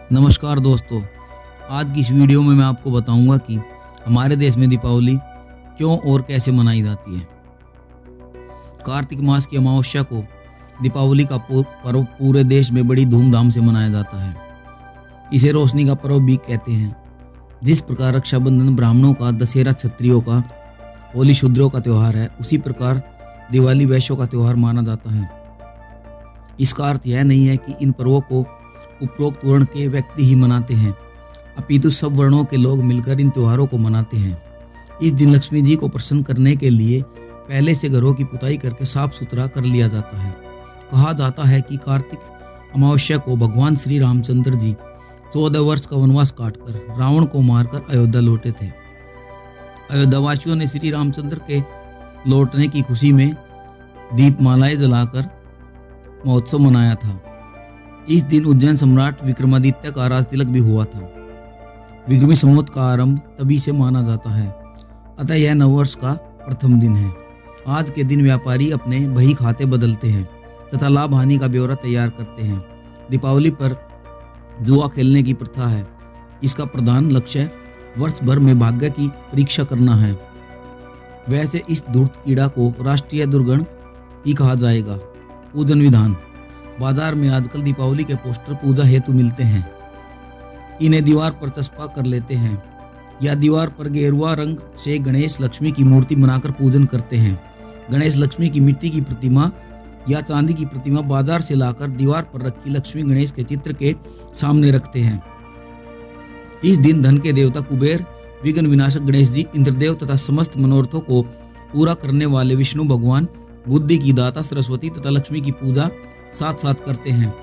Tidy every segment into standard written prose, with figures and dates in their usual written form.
नमस्कार दोस्तों, आज की इस वीडियो में मैं आपको बताऊंगा कि हमारे देश में दीपावली क्यों और कैसे मनाई जाती है। कार्तिक मास की अमावस्या को दीपावली का पर्व पूरे देश में बड़ी धूमधाम से मनाया जाता है। इसे रोशनी का पर्व भी कहते हैं। जिस प्रकार रक्षाबंधन ब्राह्मणों का, दशहरा क्षत्रियों का, होली शूद्रों का त्यौहार है, उसी प्रकार दिवाली वैश्यों का त्यौहार माना जाता है। इसका अर्थ यह नहीं है कि इन पर्वों को उपरोक्त वर्ण के व्यक्ति ही मनाते हैं, अपितु सब वर्णों के लोग मिलकर इन त्योहारों को मनाते हैं। इस दिन लक्ष्मी जी को प्रसन्न करने के लिए पहले से घरों की पुताई करके साफ सुथरा कर लिया जाता है। कहा जाता है कि कार्तिक अमावस्या को भगवान श्री रामचंद्र जी 14 वर्ष का वनवास काटकर रावण को मारकर अयोध्या लौटे थे। अयोध्यावासियों ने श्री रामचंद्र के लौटने की खुशी में दीपमालाएं जलाकर महोत्सव मनाया था। इस दिन उज्जैन सम्राट विक्रमादित्य का राज तिलक भी हुआ था। विक्रमी संवत का आरंभ तभी से माना जाता है, अतः यह नववर्ष का प्रथम दिन है। आज के दिन व्यापारी अपने बही खाते बदलते हैं तथा लाभ हानि का ब्यौरा तैयार करते हैं। दीपावली पर जुआ खेलने की प्रथा है। इसका प्रधान लक्ष्य वर्ष भर में भाग्य की परीक्षा करना है। वैसे इस धूर्त कीड़ा को राष्ट्रीय दुर्गण ही कहा जाएगा। पूजन विधान: बाजार में आजकल दीपावली के पोस्टर पूजा हेतु मिलते हैं। इन्हें दीवार पर चस्पा कर लेते हैं या दीवार पर गेरुआ रंग से गणेश लक्ष्मी की मूर्ति बनाकर पूजन करते हैं। गणेश लक्ष्मी की मिट्टी की प्रतिमा या चांदी की प्रतिमा बाजार से लाकर दीवार पर रखी लक्ष्मी गणेश के चित्र के सामने रखते हैं। इस दिन धन के देवता कुबेर, विघ्न विनाशक गणेश जी, इंद्रदेव तथा समस्त मनोरथों को पूरा करने वाले विष्णु भगवान, बुद्धि की दाता सरस्वती तथा लक्ष्मी की पूजा साथ साथ करते हैं।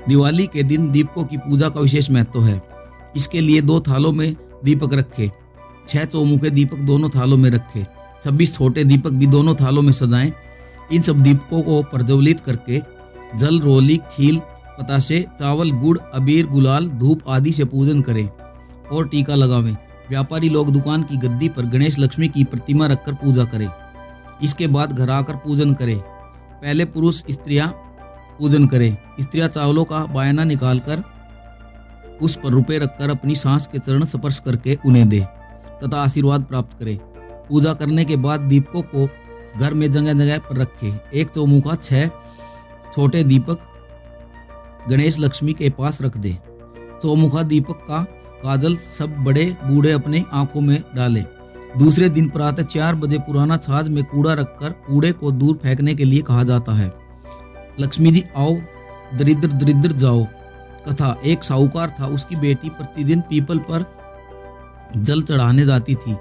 दिवाली के दिन दीपकों की पूजा का विशेष महत्व है। इसके लिए 2 थालों में दीपक रखे, 6 चौमुखे दीपक दोनों थालों में रखे, 26 छोटे दीपक भी दोनों थालों में सजाएं। इन सब दीपकों को प्रज्वलित करके जल, रोली, खील, पतासे, चावल, गुड़, अबीर, गुलाल, धूप आदि से पूजन करें और टीका लगावें। व्यापारी लोग दुकान की गद्दी पर गणेश लक्ष्मी की प्रतिमा रखकर पूजा करें। इसके बाद घर आकर पूजन करें। पहले पुरुष स्त्रियां पूजन करें। स्त्रियां चावलों का बायना निकालकर उस पर रुपए रखकर अपनी सास के चरण स्पर्श करके उन्हें दे तथा आशीर्वाद प्राप्त करें। पूजा करने के बाद दीपकों को घर में जगह जगह पर रखें। 1 चौमुखा, 6 छोटे दीपक गणेश लक्ष्मी के पास रख दे। चौमुखा दीपक का काजल सब बड़े बूढ़े अपने आंखों में डालें। दूसरे दिन प्रातः 4 बजे पुराना छाछ में कूड़ा रखकर कूड़े को दूर फेंकने के लिए कहा जाता है। लक्ष्मी जी आओ, दरिद्र दरिद्र जाओ। कथा: एक साहूकार था, उसकी बेटी प्रतिदिन पीपल पर जल चढ़ाने जाती थी।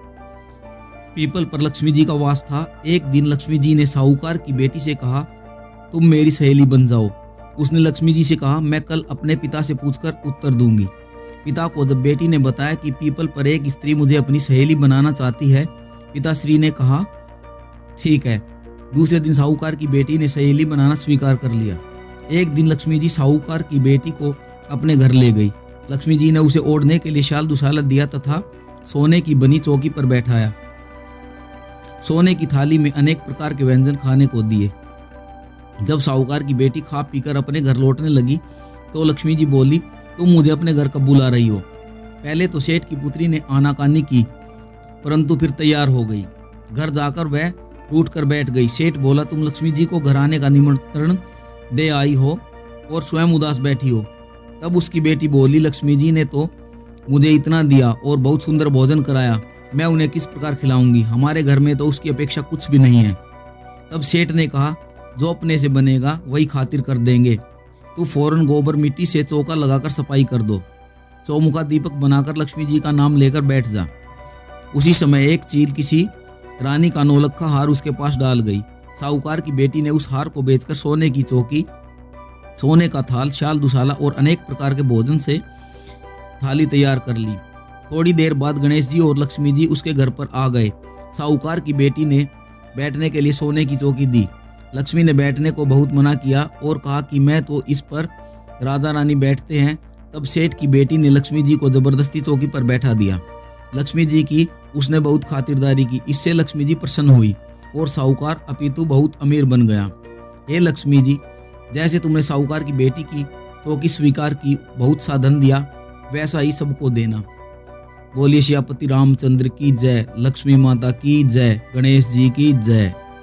पीपल पर लक्ष्मी जी का वास था। एक दिन लक्ष्मी जी ने साहूकार की बेटी से कहा, तुम मेरी सहेली बन जाओ। उसने लक्ष्मी जी से कहा, मैं कल अपने पिता से पूछकर उत्तर दूंगी। पिता को जब बेटी ने बताया कि पीपल पर एक स्त्री मुझे अपनी सहेली बनाना चाहती है, पिताश्री ने कहा, ठीक है। दूसरे दिन साहूकार की बेटी ने सहेली बनाना स्वीकार कर लिया। एक दिन लक्ष्मी जी साहूकार की बेटी को अपने घर ले गई। लक्ष्मी जी ने उसे ओढ़ने के लिए शाल दुशाला दिया तथा सोने की बनी चौकी पर बैठाया। सोने की थाली में अनेक प्रकार के व्यंजन खाने को दिए। जब साहूकार की बेटी खा पीकर अपने घर लौटने लगी तो लक्ष्मी जी बोली, तुम मुझे अपने घर कब बुला रही हो? पहले तो सेठ की पुत्री ने आनाकानी की, परंतु फिर तैयार हो गई। घर जाकर वह रूठ कर बैठ गई। सेठ बोला, तुम लक्ष्मी जी को घर आने का निमंत्रण दे आई हो और स्वयं उदास बैठी हो। तब उसकी बेटी बोली, लक्ष्मी जी ने तो मुझे इतना दिया और बहुत सुंदर भोजन कराया, मैं उन्हें किस प्रकार खिलाऊंगी? हमारे घर में तो उसकी अपेक्षा कुछ भी नहीं है। तब सेठ ने कहा, जो अपने से बनेगा वही खातिर कर देंगे। तू फौरन गोबर मिट्टी से चौका लगाकर सफाई कर दो। चौमुखा दीपक बनाकर लक्ष्मी जी का नाम लेकर बैठ जा। उसी समय एक चील किसी रानी का नौलखा हार उसके पास डाल गई। साहूकार की बेटी ने उस हार को बेचकर सोने की चौकी, सोने का थाल, शाल दुशाला और अनेक प्रकार के भोजन से थाली तैयार कर ली। थोड़ी देर बाद गणेश जी और लक्ष्मी जी उसके घर पर आ गए। साहूकार की बेटी ने बैठने के लिए सोने की चौकी दी। लक्ष्मी ने बैठने को बहुत मना किया और कहा कि मैं तो इस पर राजा रानी बैठते हैं। तब सेठ की बेटी ने लक्ष्मी जी को जबरदस्ती चौकी पर बैठा दिया। लक्ष्मी जी की उसने बहुत खातिरदारी की। इससे लक्ष्मी जी प्रसन्न हुई और साहूकार अपितु बहुत अमीर बन गया। हे लक्ष्मी जी, जैसे तुमने साहूकार की बेटी की जो कि स्वीकार की, बहुत सा धन दिया वैसा ही सबको देना। बोलिए श्यापति रामचंद्र की जय, लक्ष्मी माता की जय, गणेश जी की जय।